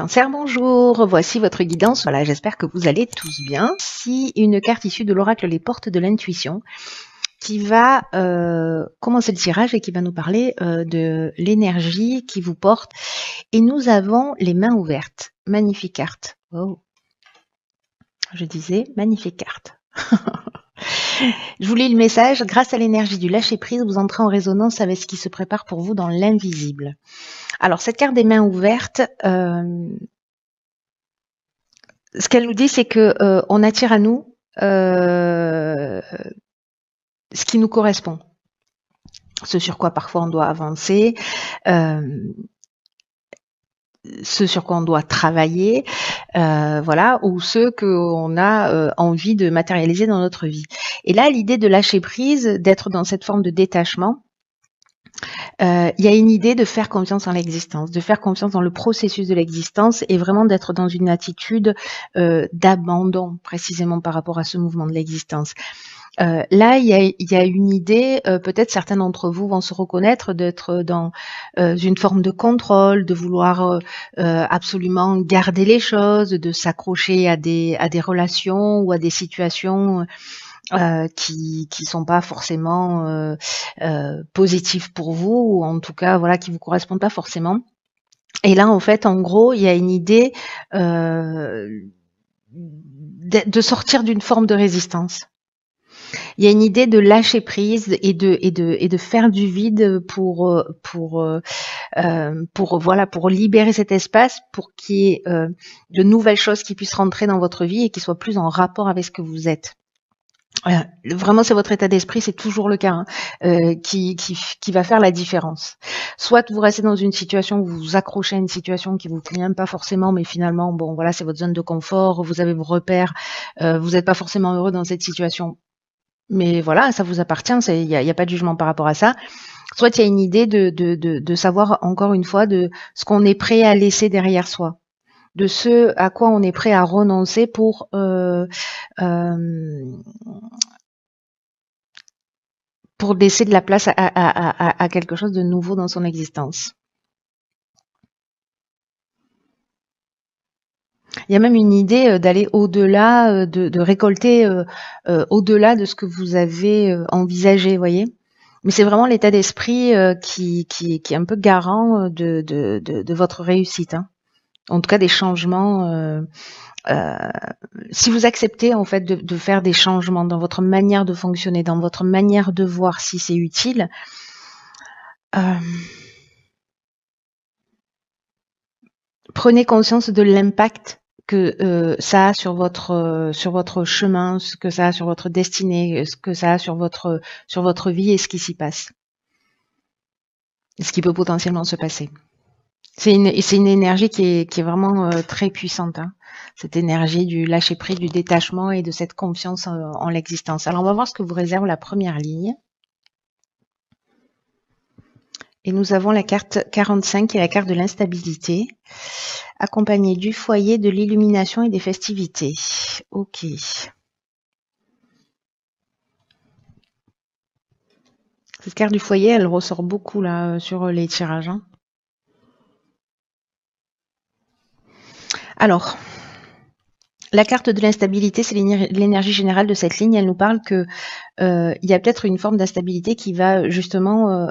Cancer, bonjour, voici votre guidance. Voilà, j'espère que vous allez tous bien. Ici, une carte issue de l'oracle Les Portes de l'Intuition qui va commencer le tirage et qui va nous parler de l'énergie qui vous porte. Et nous avons les mains ouvertes. Magnifique carte. Oh. Je disais, magnifique carte. Je vous lis le message. Grâce à l'énergie du lâcher-prise, vous entrez en résonance avec ce qui se prépare pour vous dans l'invisible. Alors, cette carte des mains ouvertes, ce qu'elle nous dit, c'est que on attire à nous ce qui nous correspond, ce sur quoi parfois on doit avancer, ce sur quoi on doit travailler, voilà, ou ce qu'on a envie de matérialiser dans notre vie. Et là, l'idée de lâcher prise, d'être dans cette forme de détachement, il y a une idée de faire confiance en l'existence, de faire confiance dans le processus de l'existence et vraiment d'être dans une attitude d'abandon précisément par rapport à ce mouvement de l'existence. Là, il y a une idée, peut-être certains d'entre vous vont se reconnaître d'être dans une forme de contrôle, de vouloir absolument garder les choses, de s'accrocher à des relations ou à des situations qui sont pas forcément positives pour vous, ou en tout cas voilà qui vous correspondent pas forcément. Et là, en fait, en gros, il y a une idée de sortir d'une forme de résistance. Il y a une idée de lâcher prise et de faire du vide pour libérer cet espace, pour qu'il y ait de nouvelles choses qui puissent rentrer dans votre vie et qui soient plus en rapport avec ce que vous êtes. Vraiment, c'est votre état d'esprit, c'est toujours le cas qui va faire la différence. Soit vous restez dans une situation où vous vous accrochez à une situation qui vous convient pas forcément, mais finalement, bon, voilà, c'est votre zone de confort, vous avez vos repères, vous n'êtes pas forcément heureux dans cette situation. Mais voilà, ça vous appartient, il y a pas de jugement par rapport à ça. Soit il y a une idée de savoir, encore une fois, de ce qu'on est prêt à laisser derrière soi, de ce à quoi on est prêt à renoncer pour laisser de la place à quelque chose de nouveau dans son existence. Il y a même une idée d'aller au-delà, de récolter au-delà de ce que vous avez envisagé, voyez. Mais c'est vraiment l'état d'esprit qui est un peu garant de votre réussite, hein. En tout cas, des changements. Si vous acceptez en fait de faire des changements dans votre manière de fonctionner, dans votre manière de voir si c'est utile, prenez conscience de l'impact que ça a sur votre chemin, ce que ça a sur votre destinée, ce que ça a sur votre vie et ce qui s'y passe, et ce qui peut potentiellement se passer. C'est une énergie qui est vraiment très puissante, hein, cette énergie du lâcher prise, du détachement et de cette confiance en l'existence. Alors on va voir ce que vous réserve la première ligne. Et nous avons la carte 45 qui est la carte de l'instabilité, accompagnée du foyer, de l'illumination et des festivités. Ok. Cette carte du foyer, elle ressort beaucoup là sur les tirages, hein. Alors, la carte de l'instabilité, c'est l'énergie générale de cette ligne. Elle nous parle que il y a peut-être une forme d'instabilité qui va justement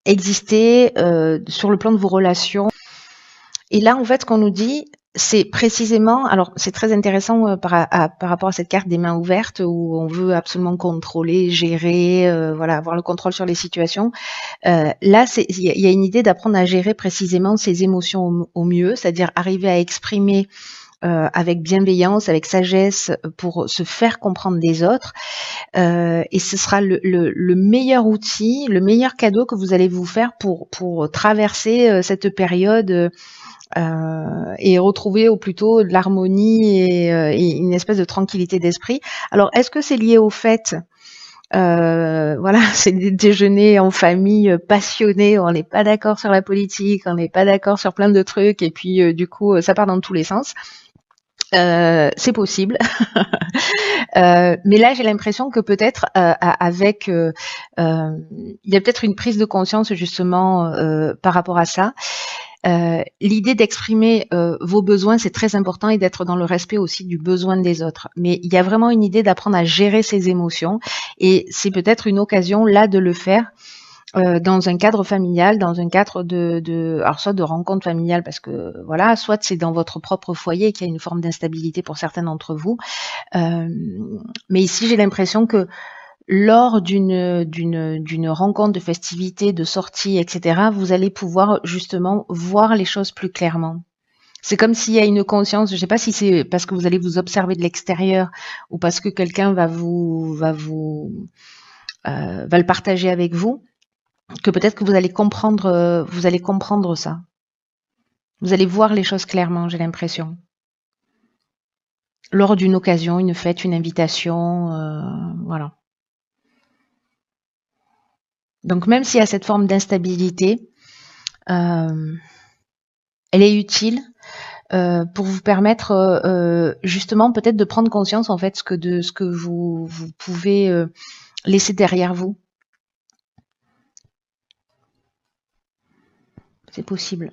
exister sur le plan de vos relations. Et là, en fait, ce qu'on nous dit, c'est précisément, alors c'est très intéressant par rapport à cette carte des mains ouvertes où on veut absolument contrôler, gérer, voilà, avoir le contrôle sur les situations. Là, il y a une idée d'apprendre à gérer précisément ses émotions au mieux, c'est-à-dire arriver à exprimer avec bienveillance, avec sagesse, pour se faire comprendre des autres. Et ce sera le meilleur outil, le meilleur cadeau que vous allez vous faire pour traverser cette période et retrouver au plus tôt de l'harmonie et une espèce de tranquillité d'esprit. Alors, est-ce que c'est lié au fait voilà, c'est des déjeuners en famille passionnés, on n'est pas d'accord sur la politique, on n'est pas d'accord sur plein de trucs, et puis du coup, ça part dans tous les sens. C'est possible. Mais là, j'ai l'impression que peut-être avec, il y a peut-être une prise de conscience justement par rapport à ça. L'idée d'exprimer vos besoins, c'est très important et d'être dans le respect aussi du besoin des autres. Mais il y a vraiment une idée d'apprendre à gérer ses émotions et c'est peut-être une occasion là de le faire dans un cadre familial, dans un cadre alors soit de rencontre familiale parce que voilà, soit c'est dans votre propre foyer qu'il y a une forme d'instabilité pour certains d'entre vous. Mais ici, j'ai l'impression que lors d'une rencontre, de festivité, de sortie, etc., vous allez pouvoir justement voir les choses plus clairement. C'est comme s'il y a une conscience, je ne sais pas si c'est parce que vous allez vous observer de l'extérieur ou parce que quelqu'un va le partager avec vous, que peut-être que vous allez comprendre ça. Vous allez voir les choses clairement, j'ai l'impression. Lors d'une occasion, une fête, une invitation, voilà. Donc même s'il y a cette forme d'instabilité, elle est utile pour vous permettre justement peut-être de prendre conscience en fait de ce que vous pouvez laisser derrière vous. C'est possible.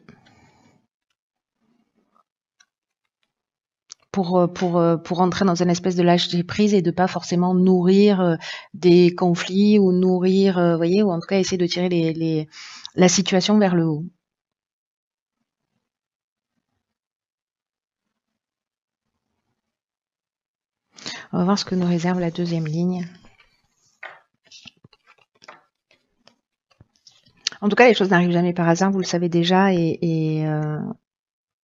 Pour entrer dans une espèce de lâcher prise et de pas forcément nourrir des conflits ou nourrir, voyez, ou en tout cas essayer de tirer la situation vers le haut. On va voir ce que nous réserve la deuxième ligne. En tout cas, les choses n'arrivent jamais par hasard, vous le savez déjà,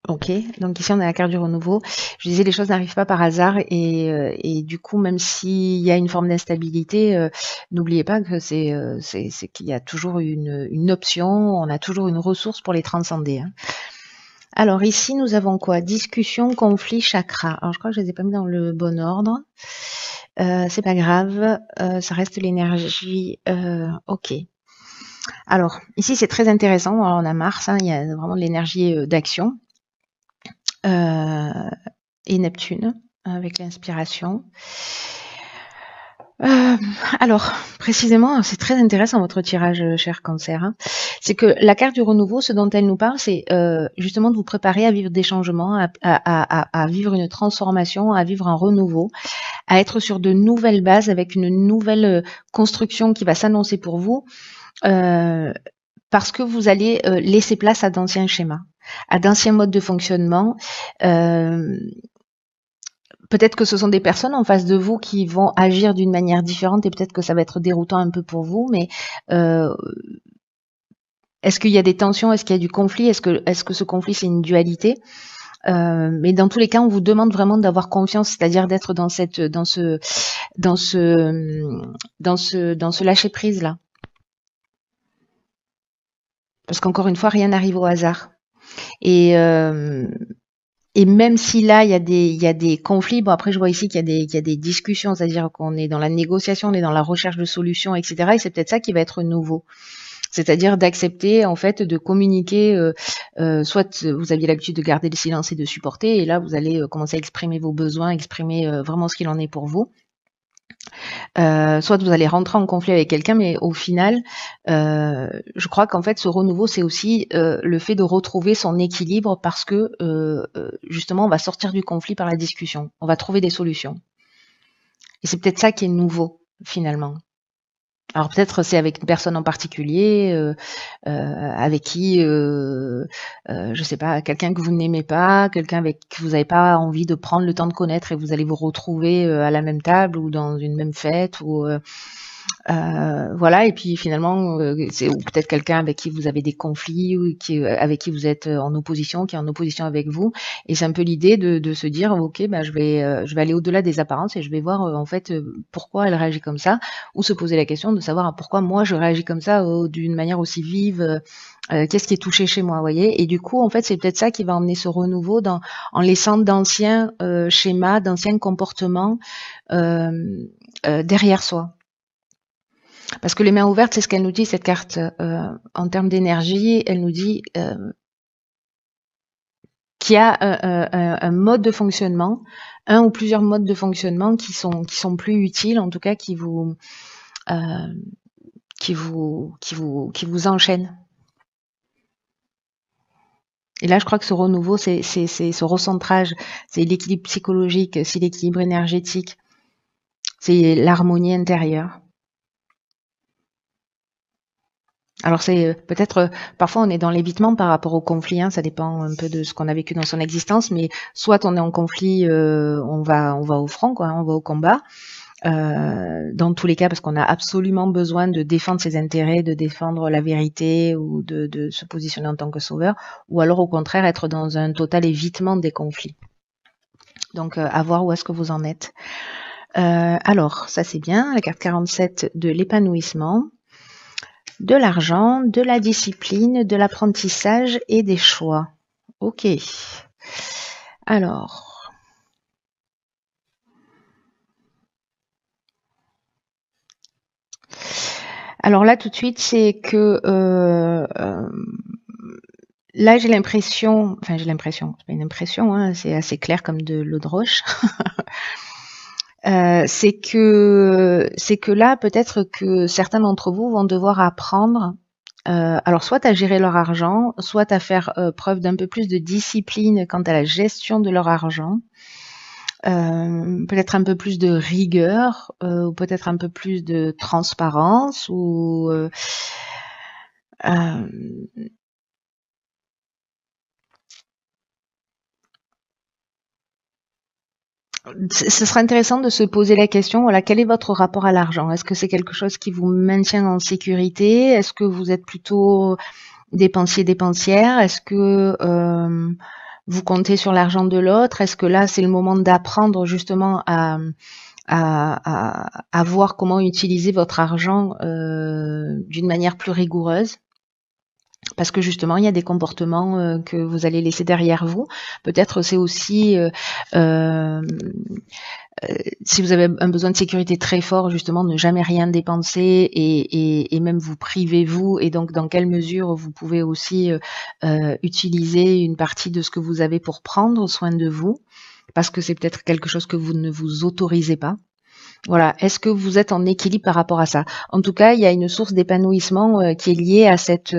ok, donc ici on a la carte du renouveau. Je disais les choses n'arrivent pas par hasard et du coup même s'il y a une forme d'instabilité, n'oubliez pas que c'est qu'il y a toujours une option, on a toujours une ressource pour les transcender. Hein. Alors ici nous avons quoi? Discussion, conflit, chakra. Alors je crois que je les ai pas mis dans le bon ordre. C'est pas grave, ça reste l'énergie. Ok. Alors ici c'est très intéressant. Alors, on a Mars, hein, il y a vraiment de l'énergie d'action. Et Neptune avec l'inspiration. Alors, précisément, c'est très intéressant votre tirage, cher Cancer. Hein. C'est que la carte du renouveau, ce dont elle nous parle, c'est justement de vous préparer à vivre des changements, à vivre une transformation, à vivre un renouveau, à être sur de nouvelles bases avec une nouvelle construction qui va s'annoncer pour vous. Parce que vous allez laisser place à d'anciens schémas, à d'anciens modes de fonctionnement. Peut-être que ce sont des personnes en face de vous qui vont agir d'une manière différente et peut-être que ça va être déroutant un peu pour vous, mais est-ce qu'il y a des tensions? Est-ce qu'il y a du conflit? Est-ce que ce conflit, c'est une dualité? Mais dans tous les cas, on vous demande vraiment d'avoir confiance, c'est-à-dire d'être dans ce lâcher prise là. Parce qu'encore une fois, rien n'arrive au hasard. Et même si là, il y a des conflits, bon après je vois ici qu'il y a des discussions, c'est-à-dire qu'on est dans la négociation, on est dans la recherche de solutions, etc. Et c'est peut-être ça qui va être nouveau. C'est-à-dire d'accepter en fait de communiquer, soit vous aviez l'habitude de garder le silence et de supporter, et là vous allez commencer à exprimer vos besoins, exprimer vraiment ce qu'il en est pour vous. Soit vous allez rentrer en conflit avec quelqu'un, mais au final, je crois qu'en fait, ce renouveau, c'est aussi le fait de retrouver son équilibre parce que justement, on va sortir du conflit par la discussion. On va trouver des solutions. Et c'est peut-être ça qui est nouveau, finalement. Alors peut-être c'est avec une personne en particulier, avec qui, je sais pas, quelqu'un que vous n'aimez pas, quelqu'un avec qui vous n'avez pas envie de prendre le temps de connaître et vous allez vous retrouver à la même table ou dans une même fête ou voilà. Et puis finalement, c'est ou peut-être quelqu'un avec qui vous avez des conflits ou avec qui vous êtes en opposition, qui est en opposition avec vous. Et c'est un peu l'idée de se dire, ok, bah je vais aller au-delà des apparences et je vais voir en fait pourquoi elle réagit comme ça, ou se poser la question de savoir pourquoi moi je réagis comme ça d'une manière aussi vive. Qu'est-ce qui est touché chez moi, vous voyez? Et du coup, en fait, c'est peut-être ça qui va emmener ce renouveau en laissant d'anciens schémas, d'anciens comportements derrière soi. Parce que les mains ouvertes, c'est ce qu'elle nous dit, cette carte. En termes d'énergie, elle nous dit qu'il y a un mode de fonctionnement, un ou plusieurs modes de fonctionnement qui sont plus utiles, en tout cas qui vous enchaînent. Et là, je crois que ce renouveau, c'est ce recentrage, c'est l'équilibre psychologique, c'est l'équilibre énergétique, c'est l'harmonie intérieure. Alors c'est peut-être parfois on est dans l'évitement par rapport au conflit, hein, ça dépend un peu de ce qu'on a vécu dans son existence, mais soit on est en conflit, on va au front, quoi, on va au combat. Dans tous les cas, parce qu'on a absolument besoin de défendre ses intérêts, de défendre la vérité ou de se positionner en tant que sauveur, ou alors au contraire être dans un total évitement des conflits. Donc à voir où est-ce que vous en êtes. Alors ça c'est bien, la carte 47 de l'épanouissement, de l'argent, de la discipline, de l'apprentissage et des choix. Ok. Alors. Alors là, tout de suite, c'est que là, j'ai l'impression, c'est pas une impression, hein, c'est assez clair comme de l'eau de roche. C'est que là, peut-être que certains d'entre vous vont devoir apprendre, alors soit à gérer leur argent, soit à faire preuve d'un peu plus de discipline quant à la gestion de leur argent, peut-être un peu plus de rigueur, ou peut-être un peu plus de transparence, ou ce sera intéressant de se poser la question, voilà, quel est votre rapport à l'argent? Est-ce que c'est quelque chose qui vous maintient en sécurité? Est-ce que vous êtes plutôt dépensière? Est-ce que vous comptez sur l'argent de l'autre? Est-ce que là, c'est le moment d'apprendre justement à voir comment utiliser votre argent d'une manière plus rigoureuse? Parce que justement, il y a des comportements que vous allez laisser derrière vous. Peut-être c'est aussi si vous avez un besoin de sécurité très fort, justement, ne jamais rien dépenser et même vous priver vous, et donc dans quelle mesure vous pouvez aussi utiliser une partie de ce que vous avez pour prendre soin de vous, parce que c'est peut-être quelque chose que vous ne vous autorisez pas. Voilà. Est-ce que vous êtes en équilibre par rapport à ça? En tout cas, il y a une source d'épanouissement qui est liée à cette,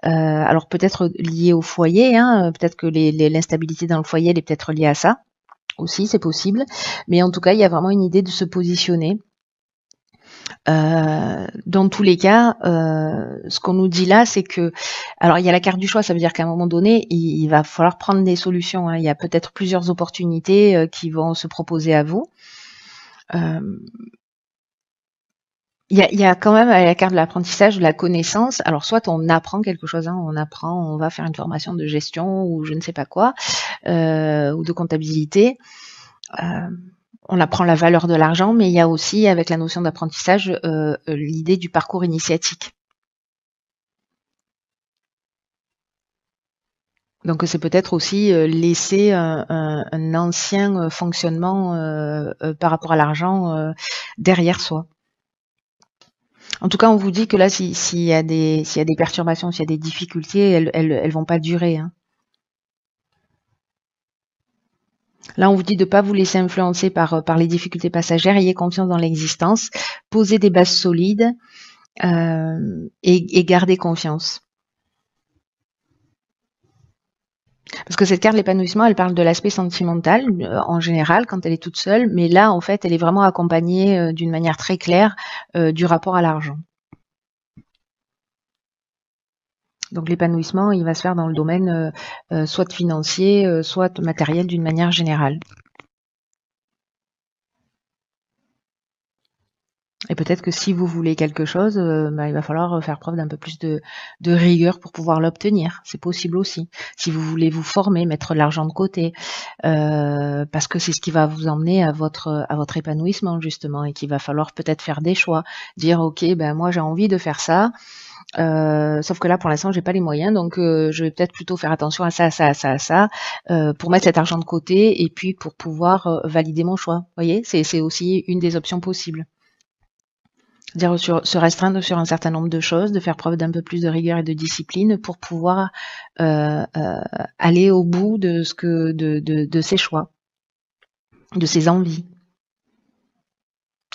alors peut-être liée au foyer, hein, peut-être que l'instabilité dans le foyer, elle est peut-être liée à ça aussi, c'est possible. Mais en tout cas, il y a vraiment une idée de se positionner. Dans tous les cas, ce qu'on nous dit là, c'est que, alors il y a la carte du choix, ça veut dire qu'à un moment donné, il va falloir prendre des solutions, hein. Il y a peut-être plusieurs opportunités qui vont se proposer à vous. Il y a quand même à la carte de l'apprentissage de la connaissance. Alors soit on apprend quelque chose, hein, on va faire une formation de gestion ou je ne sais pas quoi, ou de comptabilité. On apprend la valeur de l'argent, mais il y a aussi, avec la notion d'apprentissage, l'idée du parcours initiatique. Donc c'est peut-être aussi laisser un ancien fonctionnement par rapport à l'argent derrière soi. En tout cas, on vous dit que là, s'il y a des perturbations, s'il y a des difficultés, elles vont pas durer, hein. Là, on vous dit de ne pas vous laisser influencer par les difficultés passagères, ayez confiance dans l'existence, posez des bases solides et gardez confiance. Parce que cette carte de l'épanouissement, elle parle de l'aspect sentimental en général quand elle est toute seule, mais là, en fait, elle est vraiment accompagnée d'une manière très claire du rapport à l'argent. Donc l'épanouissement, il va se faire dans le domaine soit financier, soit matériel d'une manière générale. Et peut-être que si vous voulez quelque chose, il va falloir faire preuve d'un peu plus de rigueur pour pouvoir l'obtenir. C'est possible aussi. Si vous voulez vous former, mettre l'argent de côté, parce que c'est ce qui va vous emmener à votre épanouissement justement, et qu'il va falloir peut-être faire des choix, dire ok, moi j'ai envie de faire ça. Sauf que là, pour l'instant, j'ai pas les moyens, donc je vais peut-être plutôt faire attention à ça, pour mettre cet argent de côté et puis pour pouvoir valider mon choix. Vous voyez, c'est aussi une des options possibles. C'est-à-dire se restreindre sur un certain nombre de choses, de faire preuve d'un peu plus de rigueur et de discipline pour pouvoir aller au bout de ses choix, de ses envies.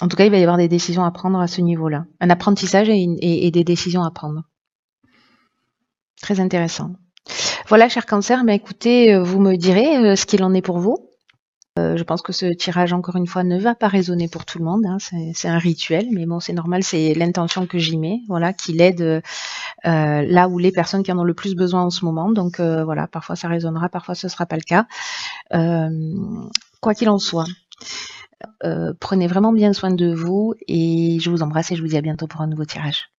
En tout cas, il va y avoir des décisions à prendre à ce niveau-là. Un apprentissage et des décisions à prendre. Très intéressant. Voilà, cher Cancer, mais écoutez, vous me direz ce qu'il en est pour vous. Je pense que ce tirage, encore une fois, ne va pas résonner pour tout le monde, hein. C'est un rituel, mais bon, c'est normal, c'est l'intention que j'y mets, voilà, qu'il aide là où les personnes qui en ont le plus besoin en ce moment. Donc voilà, parfois ça résonnera, parfois ce sera pas le cas. Quoi qu'il en soit, prenez vraiment bien soin de vous et je vous embrasse et je vous dis à bientôt pour un nouveau tirage.